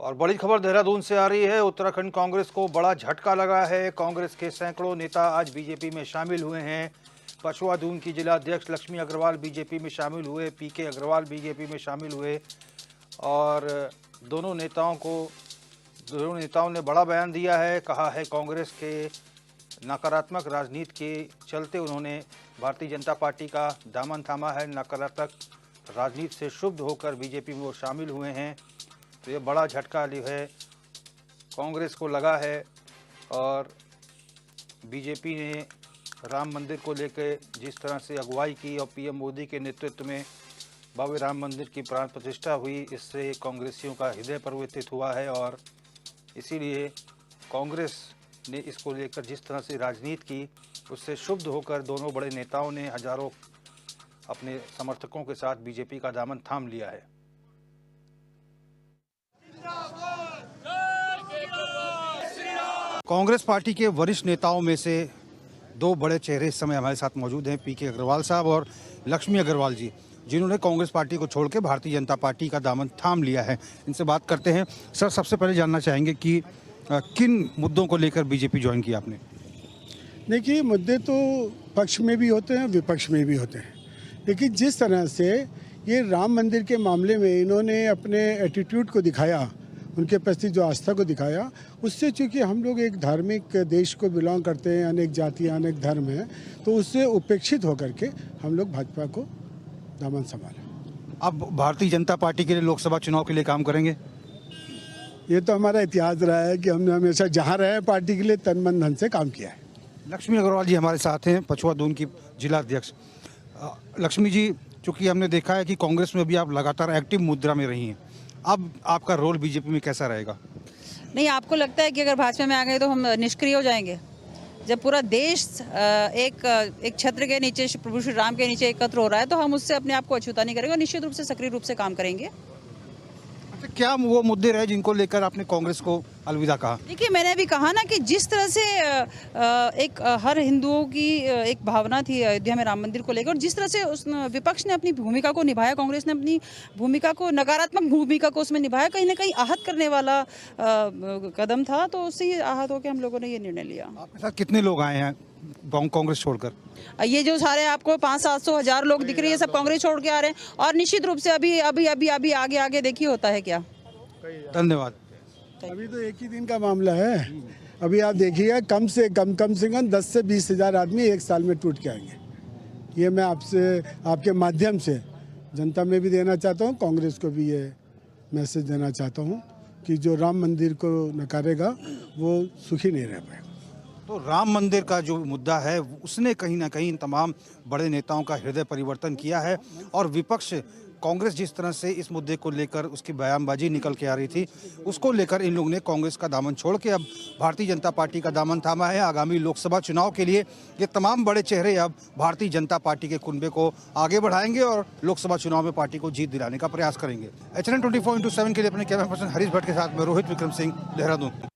और बड़ी खबर देहरादून से आ रही है। उत्तराखंड कांग्रेस को बड़ा झटका लगा है। कांग्रेस के सैकड़ों नेता आज बीजेपी में शामिल हुए हैं। पछुआ दून की जिला अध्यक्ष लक्ष्मी अग्रवाल बीजेपी में शामिल हुए, पीके अग्रवाल बीजेपी में शामिल हुए और दोनों नेताओं ने बड़ा बयान दिया है। कहा है कांग्रेस के नकारात्मक राजनीति के चलते उन्होंने भारतीय जनता पार्टी का दामन थामा है। नकारात्मक राजनीति से शुद्ध होकर बीजेपी में वो शामिल हुए हैं। तो ये बड़ा झटका जो है कांग्रेस को लगा है। और बीजेपी ने राम मंदिर को लेकर जिस तरह से अगुवाई की और पीएम मोदी के नेतृत्व में भव्य राम मंदिर की प्राण प्रतिष्ठा हुई, इससे कांग्रेसियों का हृदय परिवर्तित हुआ है। और इसीलिए कांग्रेस ने इसको लेकर जिस तरह से राजनीति की, उससे शुद्ध होकर दोनों बड़े नेताओं ने हजारों अपने समर्थकों के साथ बीजेपी का दामन थाम लिया है। कांग्रेस पार्टी के वरिष्ठ नेताओं में से दो बड़े चेहरे इस समय हमारे साथ मौजूद हैं, पीके अग्रवाल साहब और लक्ष्मी अग्रवाल जी, जिन्होंने कांग्रेस पार्टी को छोड़ के भारतीय जनता पार्टी का दामन थाम लिया है। इनसे बात करते हैं। सर, सबसे पहले जानना चाहेंगे कि किन मुद्दों को लेकर बीजेपी ज्वाइन किया आपने? देखिए, मुद्दे तो पक्ष में भी होते हैं, विपक्ष में भी होते हैं, लेकिन जिस तरह से ये राम मंदिर के मामले में इन्होंने अपने एटीट्यूड को दिखाया, उनके प्रति जो आस्था को दिखाया, उससे चूँकि हम लोग एक धार्मिक देश को बिलोंग करते हैं, अनेक जातियाँ अनेक धर्म हैं, तो उससे उपेक्षित होकर के हम लोग भाजपा को दामन संभाला। अब भारतीय जनता पार्टी के लिए लोकसभा चुनाव के लिए काम करेंगे? ये तो हमारा इतिहास रहा है कि हमने हमेशा जहाँ रहे पार्टी के लिए तन मन धन से काम किया है। लक्ष्मी अग्रवाल जी हमारे साथ हैं, पछुआ दून की जिला अध्यक्ष। लक्ष्मी जी, चूँकि हमने देखा है कि कांग्रेस में भी आप लगातार एक्टिव मुद्रा में रही हैं, अब आपका रोल बीजेपी में कैसा रहेगा? नहीं, आपको लगता है कि अगर भाजपा में आ गए तो हम निष्क्रिय हो जाएंगे? जब पूरा देश एक छत्र के नीचे, प्रभु श्री राम के नीचे एकत्र हो रहा है, तो हम उससे अपने आप को अछूता नहीं करेंगे और निश्चित रूप से सक्रिय रूप से काम करेंगे। अच्छा, क्या वो मुद्दे रहे जिनको लेकर आपने कांग्रेस को अलविदा कहा? देखिए, मैंने अभी कहा ना कि जिस तरह से हर हिंदुओं की एक भावना थी अयोध्या में राम मंदिर को लेकर, और जिस तरह से उस विपक्ष ने अपनी भूमिका को निभाया, कांग्रेस ने अपनी भूमिका को, नकारात्मक भूमिका को उसमें निभाया, कहीं ना कहीं आहत करने वाला कदम था। तो उससे ही आहत होकर हम लोगों ने ये निर्णय लिया। आपके साथ कितने लोग आए हैं कांग्रेस छोड़कर? ये जो सारे आपको 500-700 लोग दिख रही है, सब कांग्रेस छोड़ के आ रहे हैं। और निश्चित रूप से अभी आगे देखिए होता है क्या। धन्यवाद। अभी तो एक ही दिन का मामला है। अभी आप देखिए, कम से कम 10 से 20 हज़ार आदमी एक साल में टूट के आएंगे। ये मैं आपके माध्यम से जनता में भी देना चाहता हूँ, कांग्रेस को भी ये मैसेज देना चाहता हूँ कि जो राम मंदिर को नकारेगा वो सुखी नहीं रह पाएगा। तो राम मंदिर का जो मुद्दा है, उसने कहीं ना कहीं तमाम बड़े नेताओं का हृदय परिवर्तन किया है। और विपक्ष, कांग्रेस जिस तरह से इस मुद्दे को लेकर उसकी बयानबाजी निकल के आ रही थी, उसको लेकर इन लोगों ने कांग्रेस का दामन छोड़ के अब भारतीय जनता पार्टी का दामन थामा है। आगामी लोकसभा चुनाव के लिए ये तमाम बड़े चेहरे अब भारतीय जनता पार्टी के कुनबे को आगे बढ़ाएंगे और लोकसभा चुनाव में पार्टी को जीत दिलाने का प्रयास करेंगे। HN 24/7 के लिए अपने कैमरा पर्सन हरीश भट्ट के साथ मैं रोहित विक्रम सिंह, देहरादून।